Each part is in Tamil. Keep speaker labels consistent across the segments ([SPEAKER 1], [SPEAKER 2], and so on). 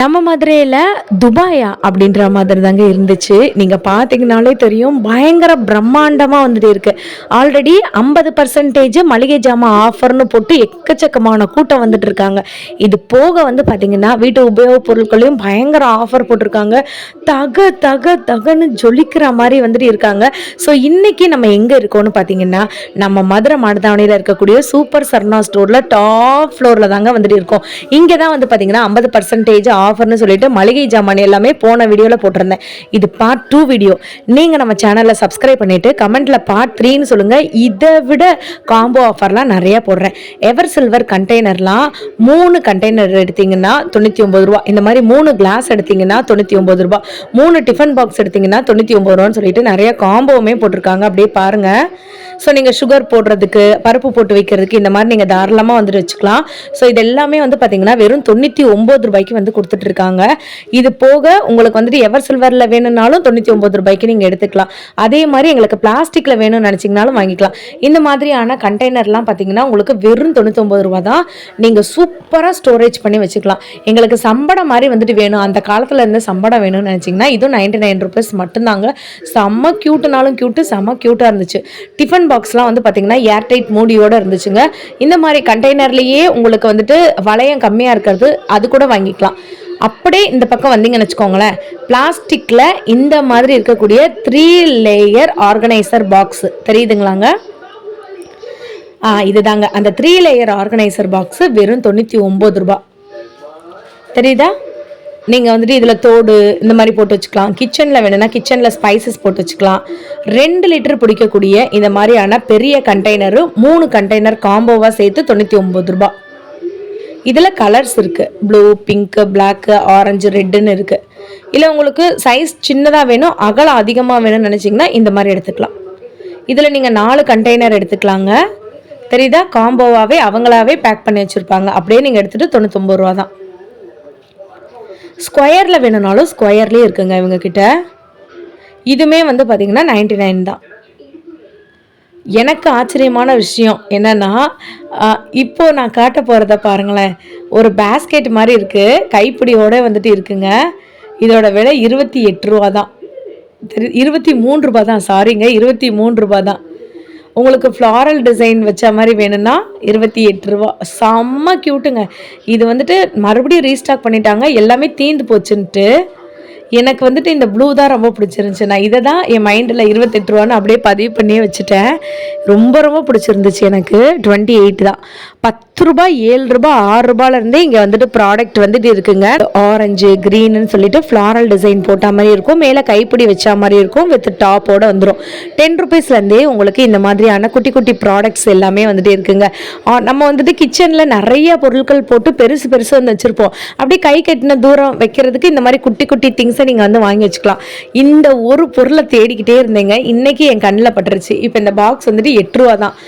[SPEAKER 1] நம்ம மதுரையில் துபாயா அப்படின்ற மாதிரி தாங்க இருந்துச்சு. நீங்கள் பார்த்தீங்கனாலே தெரியும், பயங்கர பிரம்மாண்டமாக வந்துட்டு இருக்கு. ஆல்ரெடி 50% மளிகை ஜாமான் ஆஃபர்னு போட்டு எக்கச்சக்கமான கூட்டம் வந்துட்டு இருக்காங்க. இது போக வந்து பார்த்தீங்கன்னா வீட்டு உபயோகப் பொருட்களையும் பயங்கர ஆஃபர் போட்டிருக்காங்க. தக தக தகன்னு ஜொலிக்கிற மாதிரி வந்துட்டு இருக்காங்க. ஸோ இன்னைக்கு நம்ம எங்கே இருக்கோம்னு பார்த்தீங்கன்னா, நம்ம மதுரை மாடுதாவணியில் இருக்கக்கூடிய சூப்பர் சர்ணா ஸ்டோரில் டாப் ஃப்ளோரில் தாங்க வந்துட்டு இருக்கோம். இங்கே தான் வந்து பார்த்தீங்கன்னா 50% ஆஃபர்னு சொல்லிட்டு மளிகை ஜாமான் எல்லாமே போன வீடியோவில் போட்டிருந்தேன். இது பார்ட் 2 வீடியோ. நீங்கள் நம்ம சேனலில் சப்ஸ்கிரைப் பண்ணிவிட்டு கமெண்ட்டில் பார்ட் 3ன்னு சொல்லுங்கள். இதை விட காம்போ ஆஃபர்லாம் நிறையா போடுறேன். எவர் சில்வர் கண்டெய்னர்லாம் 3 கண்டெய்னர் எடுத்திங்கன்னா 99 ரூபா. இந்த மாதிரி 3 கிளாஸ் எடுத்திங்கன்னா 99 ரூபா. 3 டிஃபன் பாக்ஸ் எடுத்திங்கன்னா 99 ரூபான்னு சொல்லிட்டு நிறைய காம்போவுமே போட்டிருக்காங்க. அப்படியே பாருங்கள். ஸோ நீங்கள் சுகர் போடுறதுக்கு, பருப்பு போட்டு வைக்கிறதுக்கு இந்த மாதிரி நீங்கள் தாராளமாக வந்துட்டு வச்சுக்கலாம். ஸோ இது எல்லாமே வந்து பார்த்தீங்கன்னா வெறும் 99 ரூபாய்க்கு வந்து கொடுத்துட்ருக்காங்க. இது போக உங்களுக்கு வந்துட்டு எவர் சில்வரில் வேணும்னாலும் 99 ரூபாய்க்கு நீங்கள் எடுத்துக்கலாம். அதே மாதிரி எங்களுக்கு பிளாஸ்டிக்கில் வேணும்னு நினச்சிங்கனாலும் வாங்கிக்கலாம். இந்த மாதிரியான கண்டெய்னர்லாம் பார்த்தீங்கன்னா உங்களுக்கு வெறும் 99 ரூபா தான். நீங்கள் சூப்பராக ஸ்டோரேஜ் பண்ணி வச்சுக்கலாம். எங்களுக்கு சம்படம் மாதிரி வந்துட்டு வேணும், அந்த காலத்தில் இருந்து சம்படம் வேணும்னு நினச்சிங்கன்னா இதுவும் 99 ருபீஸ் மட்டும்தாங்க. செம்ம க்யூட்டுனாலும் க்யூட்டு, செம்ம க்யூட்டாக இருந்துச்சு. டிஃபன் பாக்ஸ்லாம் வந்து பார்த்தீங்கன்னா ஏர்டைட் மூடியோடு இருந்துச்சுங்க. இந்த மாதிரி கண்டெய்னர்லேயே உங்களுக்கு வந்துட்டு வளையம் கம்மியாக இருக்கிறது அது கூட வாங்கிக்கலாம். அப்படியே இந்த பக்கம் வந்தீங்கன்னு வச்சுக்கோங்களேன், பிளாஸ்டிக்கில் இந்த மாதிரி இருக்கக்கூடிய 3 லேயர் ஆர்கனைசர் பாக்ஸ் தெரியுதுங்களாங்க. இதுதாங்க அந்த 3 லேயர் ஆர்கனைசர் பாக்ஸு வெறும் 99 ரூபா. தெரியுதா? நீங்கள் வந்துட்டு இதில் தோடு இந்த மாதிரி போட்டு வச்சுக்கலாம். கிச்சனில் வேணும்னா கிச்சனில் ஸ்பைசஸ் போட்டு வச்சுக்கலாம். 2 லிட்டர் பிடிக்கக்கூடிய இந்த மாதிரியான பெரிய கண்டெய்னரு 3 கண்டெய்னர் காம்போவாக சேர்த்து 99 ரூபா. இதில் கலர்ஸ் இருக்குது. ப்ளூ, பிங்க்கு, பிளாக்கு, ஆரஞ்சு, ரெட்டுன்னு இருக்குது. இல்லை உங்களுக்கு சைஸ் சின்னதாக வேணும், அகலம் அதிகமாக வேணும்னு நினச்சிங்கன்னா இந்த மாதிரி எடுத்துக்கலாம். இதில் நீங்கள் 4 கண்டெய்னர் எடுத்துக்கலாங்க. தெரியுதா? காம்போவாகவே அவங்களாவே பேக் பண்ணி வச்சுருப்பாங்க. அப்படியே நீங்கள் எடுத்துகிட்டு 99 ரூபா தான். ஸ்கொயரில் வேணும்னாலும் ஸ்கொயர்லேயே இருக்குங்க இவங்கக்கிட்ட. இதுவுமே வந்து பார்த்திங்கன்னா 99 தான். எனக்கு ஆச்சரியமான விஷயம் என்னென்னா, இப்போது நான் காட்ட போகிறத பாருங்களேன். ஒரு பேஸ்கெட் மாதிரி இருக்குது, கைப்பிடியோடு வந்துட்டு இருக்குங்க. இதோட விலை 28 ரூபா தான். 23 ரூபா தான், சாரிங்க, 23 ரூபா தான். உங்களுக்கு ஃப்ளாரல் டிசைன் வச்ச மாதிரி வேணும்னா 28 ரூபா. செம்ம க்யூட்டுங்க. இது வந்துட்டு மறுபடியும் ரீஸ்டாக் பண்ணிட்டாங்க, எல்லாமே தீந்து போச்சுன்ட்டு. எனக்கு வந்துட்டு இந்த ப்ளூ தான் ரொம்ப பிடிச்சிருந்துச்சி. நான் இதை தான் என் மைண்டில் 28 ரூபான்னு அப்படியே பதிவு பண்ணியே வச்சுட்டேன். ரொம்ப ரொம்ப பிடிச்சிருந்துச்சு எனக்கு. 28 தான். 10 ரூபா, 7 ரூபா, 6 ரூபாயிலேருந்தே இங்கே வந்துட்டு ப்ராடக்ட் வந்துட்டு இருக்குங்க. ஆரஞ்சு, க்ரீன்னு சொல்லிட்டு ஃப்ளாரல் டிசைன் போட்ட மாதிரி இருக்கும், மேலே கைப்பிடி வச்ச மாதிரி இருக்கும், வித் டாப்போடு வந்துடும். 10 ருபீஸ்லேருந்தே உங்களுக்கு இந்த மாதிரியான குட்டி குட்டி ப்ராடக்ட்ஸ் எல்லாமே வந்துட்டு இருக்குங்க. நம்ம வந்துட்டு கிச்சனில் நிறைய பொருட்கள் போட்டு பெருசு பெருசு வந்து வச்சுருப்போம். அப்படியே கை கட்டின தூரம் வைக்கிறதுக்கு இந்த மாதிரி குட்டி குட்டி திங்ஸ் நீங்கள் வந்து வாங்கி வச்சுக்கலாம். இந்த ஒரு பொருளை தேடிக்கிட்டே இருந்தீங்க, இன்னைக்கு என் கண்ணில் பட்டுருச்சு. இப்போ இந்த பாக்ஸ் வந்துட்டு 8 ரூபா தான்.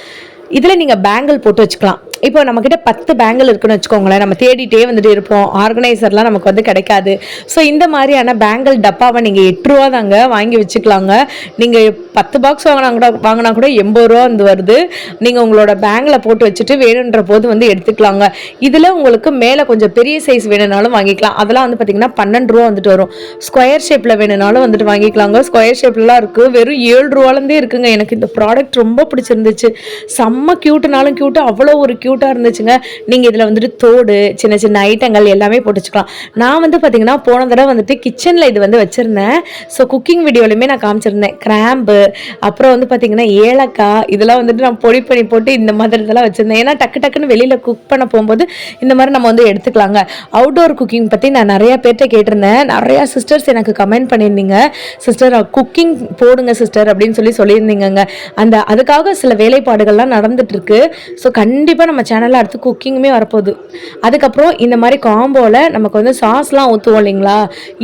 [SPEAKER 1] இதில் நீங்கள் பேங்கிள் போட்டு வச்சுக்கலாம். இப்போ நம்மக்கிட்ட 10 பேங்கிள் இருக்குன்னு வச்சுக்கோங்களேன், நம்ம தேடிட்டே வந்துட்டு இருப்போம், ஆர்கனைசர்லாம் நமக்கு வந்து கிடைக்காது. ஸோ இந்த மாதிரியான பேங்கிள் டப்பாவை நீங்கள் 8 ரூபா தாங்க வாங்கி வச்சுக்கலாங்க. நீங்கள் 10 பாக்ஸ் வாங்கினா கூட 80 ரூபா வந்து வருது. நீங்கள் உங்களோட பேங்கில் போட்டு வச்சுட்டு வேணுன்ற போது வந்து எடுத்துக்கலாங்க. இதில் உங்களுக்கு மேலே கொஞ்சம் பெரிய சைஸ் வேணும்னாலும் வாங்கிக்கலாம். அதெல்லாம் வந்து பார்த்திங்கன்னா 12 ரூபா வந்துட்டு வரும். ஸ்கொயர் ஷேப்பில் வேணும்னாலும் வந்துட்டு வாங்கிக்கலாங்க. ஸ்கொயர் ஷேப்லாம் இருக்குது, வெறும் 7 ரூபாலேருந்தே இருக்குங்க. எனக்கு இந்த ப்ராடக்ட் ரொம்ப பிடிச்சிருந்துச்சு. செம்ம க்யூட்டுனாலும் க்யூட்டு, அவ்வளோ ஒரு க்யூட்டாக இருந்துச்சுங்க. நீங்கள் இதில் வந்துட்டு தோடு, சின்ன சின்ன ஐட்டங்கள் எல்லாமே போட்டு வச்சுக்கலாம். நான் வந்து பார்த்தீங்கன்னா போன தடவை வந்துட்டு கிச்சனில் இது வந்து வச்சுருந்தேன். ஸோ குக்கிங் வீடியோலையுமே நான் காமிச்சிருந்தேன். கிராம்பு, அப்புறம் வந்து பார்த்தீங்கன்னா ஏலக்காய், இதெல்லாம் வந்துட்டு நான் பொடி பண்ணி போட்டு இந்த மாதிரி இதெல்லாம் வச்சுருந்தேன். ஏன்னா டக்கு டக்குன்னு வெளியில் குக் பண்ண போகும்போது இந்த மாதிரி நம்ம வந்து எடுத்துக்கலாங்க. அவுட்டோர் குக்கிங் பற்றி நான் நிறையா பேர்கிட்ட கேட்டிருந்தேன். நிறையா சிஸ்டர்ஸ் எனக்கு கமெண்ட் பண்ணியிருந்தீங்க, சிஸ்டர் குக்கிங் போடுங்க சிஸ்டர் அப்படின்னு சொல்லியிருந்தீங்க. அதுக்காக சில வேலைப்பாடுகள்லாம் நடந்துட்டுருக்கு. ஸோ கண்டிப்பாக நம்ம சேனலில் அடுத்து குக்கிங்குமே வரப்போகுது. அதுக்கப்புறம் இந்த மாதிரி காம்போவில் நமக்கு வந்து சாஸ்லாம் ஊற்றுவோம் இல்லைங்களா,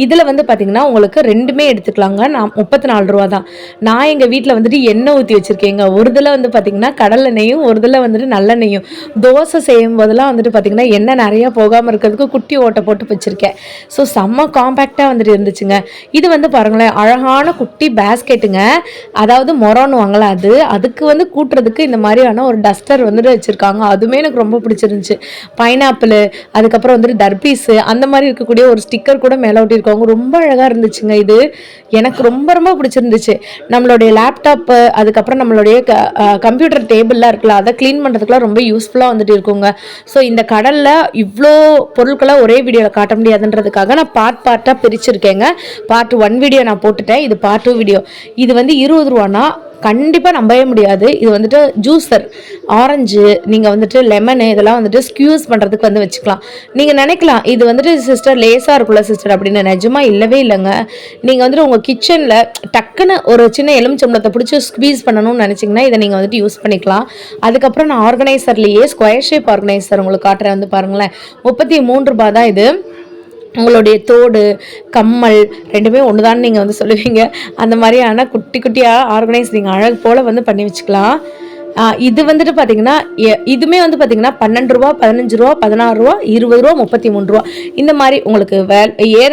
[SPEAKER 1] இதில் வந்து பார்த்திங்கன்னா உங்களுக்கு 2மே எடுத்துக்கலாங்க. நான் 34 ரூபா தான். நான் எங்கள் வீட்டில் வந்துட்டு எண்ணெய் ஊற்றி வச்சுருக்கேங்க. ஒரு இதில் வந்து பார்த்திங்கன்னா கடலெண்ணெயும், ஒரு இதில் வந்துட்டு நல்லெண்ணெயும். தோசை செய்யும் போதெல்லாம் வந்துட்டு பார்த்திங்கன்னா எண்ணெய் நிறையா போகாமல் இருக்கிறதுக்கு குட்டி ஓட்டை போட்டு வச்சுருக்கேன். ஸோ செம்ம காம்பேக்டாக வந்துட்டு இருந்துச்சுங்க. இது வந்து பாருங்களேன், அழகான குட்டி பேஸ்கெட்டுங்க. அதாவது மொரன்னு வாங்கலாம், அதுக்கு வந்து கூட்டுறதுக்கு இந்த மாதிரியான ஒரு டஸ்டர் வந்துட்டு வச்சுருக்காங்க. அது அதுவுமே எனக்கு ரொம்ப பிடிச்சிருந்துச்சு. பைனாப்பிள், அதுக்கப்புறம் வந்துட்டு தர்பீஸு அந்த மாதிரி இருக்கக்கூடிய ஒரு ஸ்டிக்கர் கூட மேலே ஒட்டியிருக்காங்க. ரொம்ப அழகாக இருந்துச்சுங்க இது. எனக்கு ரொம்ப ரொம்ப பிடிச்சிருந்துச்சு. நம்மளுடைய லேப்டாப்பு, அதுக்கப்புறம் நம்மளுடைய கம்ப்யூட்டர் டேபிள்லாம் இருக்குல்ல, அதை க்ளீன் பண்ணுறதுக்குலாம் ரொம்ப யூஸ்ஃபுல்லாக வந்துட்டு இருக்குங்க. ஸோ இந்த கடலில் இவ்வளோ பொருட்களை ஒரே வீடியோவில் காட்ட முடியாதுன்றதுக்காக நான் பார்ட்டாக பிரிச்சிருக்கேங்க. பார்ட் 1 வீடியோ நான் போட்டுட்டேன். இது பார்ட் 2 வீடியோ. இது வந்து 20 ரூபானா கண்டிப்பாக நம்பவே முடியாது. இது வந்துட்டு ஜூஸர், ஆரஞ்சு, நீங்கள் வந்துட்டு லெமனு இதெல்லாம் வந்துட்டு ஸ்க்யூஸ் பண்ணுறதுக்கு வந்து வச்சுக்கலாம். நீங்கள் நினைக்கலாம் இது வந்துட்டு சிஸ்டர் லேஸாக இருக்குல்ல சிஸ்டர் அப்படின்னு. நிஜமாக இல்லவே இல்லைங்க. நீங்கள் வந்துட்டு உங்கள் கிச்சனில் டக்குன்னு ஒரு சின்ன எலுமிச்சம்பழத்தை பிடிச்சி ஸ்க்வீஸ் பண்ணணும்னு நினச்சிங்கன்னா இதை நீங்கள் வந்துட்டு யூஸ் பண்ணிக்கலாம். அதுக்கப்புறம் நான் ஆர்கனைசர்லேயே ஸ்கொயர் ஷேப் ஆர்கனைசர் உங்களுக்கு காட்டுறேன், வந்து பாருங்களேன். 33 ரூபா தான் இது. உங்களுடைய தோடு, கம்மல் ரெண்டுமே ஒன்று தான் நீங்கள் வந்து சொல்லுவீங்க. அந்த மாதிரியான குட்டி குட்டியாக ஆர்கனைஸ் நீங்கள் அழகு போல் வந்து பண்ணி வச்சுக்கலாம். இது வந்துட்டு பார்த்தீங்கன்னா இதுவுமே வந்து பார்த்தீங்கன்னா 12 ரூபா, 15 ரூபா, 16 ரூபா, 20 ரூபா, 33 ரூபா இந்த மாதிரி உங்களுக்கு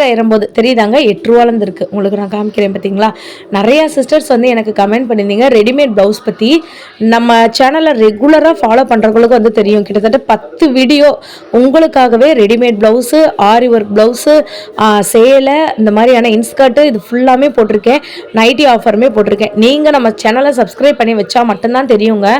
[SPEAKER 1] ஏறும்போது தெரியுதாங்க. 8 ரூபாலேருந்து இருக்குது. உங்களுக்கு நான் காமிக்கிறேன் பார்த்தீங்களா. நிறையா சிஸ்டர்ஸ் வந்து எனக்கு கமெண்ட் பண்ணியிருந்தீங்க ரெடிமேட் ப்ளவுஸ் பற்றி. நம்ம சேனலில் ரெகுலராக ஃபாலோ பண்ணுறவங்களுக்கு வந்து தெரியும். கிட்டத்தட்ட 10 வீடியோ உங்களுக்காகவே ரெடிமேட் ப்ளவுஸு, ஆரி ஒர்க் ப்ளவுஸு, சேலை, இந்த மாதிரியான இன்ஸ்கர்ட்டு இது ஃபுல்லாமே போட்டிருக்கேன். நைட்டி ஆஃபருமே போட்டிருக்கேன். நீங்கள் நம்ம சேனலை சப்ஸ்கிரைப் பண்ணி வச்சா மட்டும்தான் தெரியுங்க.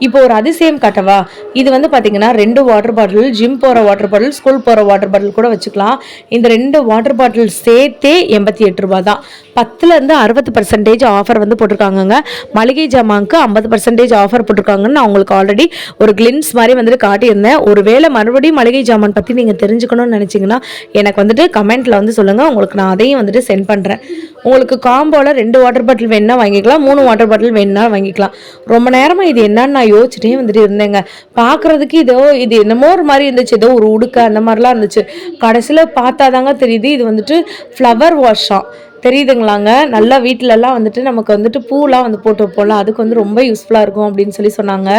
[SPEAKER 1] இப்போ ஒரு அதிசயம் காட்டவா. இது வந்து பார்த்தீங்கன்னா 2 வாட்டர் பாட்டில், ஜிம் போகிற வாட்டர் பாட்டில், ஸ்கூல் போகிற வாட்டர் பாட்டில் கூட வச்சுக்கலாம். இந்த 2 வாட்டர் பாட்டில் சேர்த்தே 88 ரூபா தான். 10லேருந்து 60% ஆஃபர் வந்து போட்டிருக்காங்கங்க. மளிகை ஜாமானுக்கு 50% ஆஃபர் போட்டிருக்காங்கன்னு நான் உங்களுக்கு ஆல்ரெடி ஒரு கிளிம்ஸ் மாதிரி வந்துட்டு காட்டியிருந்தேன். ஒருவேளை மறுபடியும் மளிகை ஜாமான் பற்றி நீங்கள் தெரிஞ்சுக்கணும்னு நினச்சிங்கன்னா எனக்கு வந்துட்டு கமெண்ட்டில் வந்து சொல்லுங்கள். உங்களுக்கு நான் அதையும் வந்துட்டு சென்ட் பண்ணுறேன். உங்களுக்கு காம்போவில் 2 வாட்டர் பாட்டில் வேணுன்னா வாங்கிக்கலாம், 3 வாட்டர் பாட்டில் வேணுன்னா வாங்கிக்கலாம். ரொம்ப நேரமாக இது என்னன்னு நான் யோசிச்சுட்டே வந்துட்டு இருந்தேங்க. பார்க்குறதுக்கு இது என்னமோ ஒரு மாதிரி இருந்துச்சு, ஏதோ ஒரு உடுக்க அந்த மாதிரிலாம் இருந்துச்சு. கடைசியில் பார்த்தாதாங்க தெரியுது இது வந்துட்டு ஃப்ளவர் வாஷாக தெரியுதுங்களாங்க. நல்லா வீட்டிலலாம் வந்துட்டு நமக்கு வந்துட்டு பூலாம் வந்து போட்டு வைப்போம்ல, அதுக்கு வந்து ரொம்ப யூஸ்ஃபுல்லாக இருக்கும் அப்படின்னு சொல்லி சொன்னாங்க.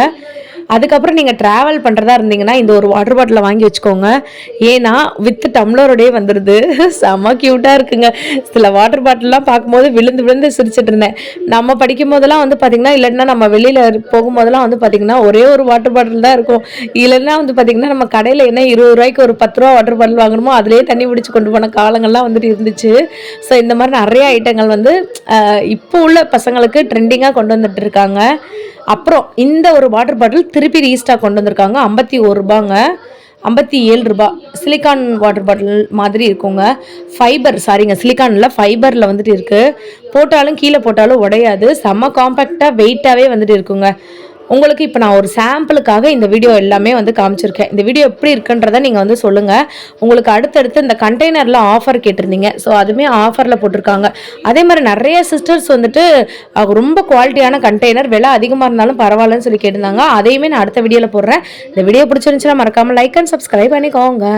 [SPEAKER 1] அதுக்கப்புறம் நீங்கள் ட்ராவல் பண்ணுறதா இருந்தீங்கன்னா இந்த ஒரு வாட்டர் பாட்டிலை வாங்கி வச்சுக்கோங்க. ஏன்னா வித் டம்ளரோடே வந்துடுது. செம்ம க்யூட்டாக இருக்குங்க. சில வாட்டர் பாட்டில்லாம் பார்க்கும்போது விழுந்து விழுந்து சிரிச்சிட்டு இருந்தேன். நம்ம படிக்கும் போதெல்லாம் வந்து பார்த்திங்கன்னா, இல்லைன்னா நம்ம வெளியில் போகும்போதெல்லாம் வந்து பார்த்திங்கன்னா ஒரே ஒரு வாட்டர் பாட்டில் தான் இருக்கும். இல்லைன்னா வந்து பார்த்திங்கன்னா நம்ம கடையில் என்ன 20 ரூபாய்க்கு ஒரு 10 ரூபா வாட்டர் பாட்டில் வாங்கணுமோ அதிலே தண்ணி பிடிச்சி கொண்டு போன காலங்கள்லாம் வந்துட்டு இருந்துச்சு. ஸோ இந்த மாதிரி நிறைய ஐட்டங்கள் வந்து இப்போ உள்ள பசங்களுக்கு ட்ரெண்டிங்காக கொண்டு வந்துட்டு இருக்காங்க. அப்புறம் இந்த ஒரு வாட்டர் பாட்டில் திருப்பி ரீஸ்டாக் கொண்டு வந்திருக்காங்க. 51 ரூபாங்க, 57 ரூபா. சிலிக்கான் வாட்டர் பாட்டில் மாதிரி இருக்குங்க. சிலிக்கானில் ஃபைபரில் வந்துட்டு இருக்குது. போட்டாலும் கீழே போட்டாலும் உடையாது. செம்ம காம்பேக்டாக வெயிட்டாகவே வந்துட்டு இருக்குங்க. உங்களுக்கு இப்போ நான் ஒரு சாம்பிளுக்காக இந்த வீடியோ எல்லாமே வந்து காமிச்சிருக்கேன். இந்த வீடியோ எப்படி இருக்குன்றதை நீங்கள் வந்து சொல்லுங்கள். உங்களுக்கு அடுத்தடுத்து இந்த கண்டெய்னரில் ஆஃபர் கேட்டிருந்தீங்க. ஸோ அதுவுமே ஆஃபரில் போட்டிருக்காங்க. அதே மாதிரி நிறைய சிஸ்டர்ஸ் வந்துட்டு ரொம்ப குவாலிட்டியான கண்டெய்னர், விலை அதிகமாக இருந்தாலும் பரவாயில்லன்னு சொல்லி கேட்டிருந்தாங்க. அதையுமே நான் அடுத்த வீடியோவில் போடுறேன். இந்த வீடியோ பிடிச்சிருந்துச்சுன்னா மறக்காமல் லைக் அண்ட் சப்ஸ்கிரைப் பண்ணிக்கோங்க.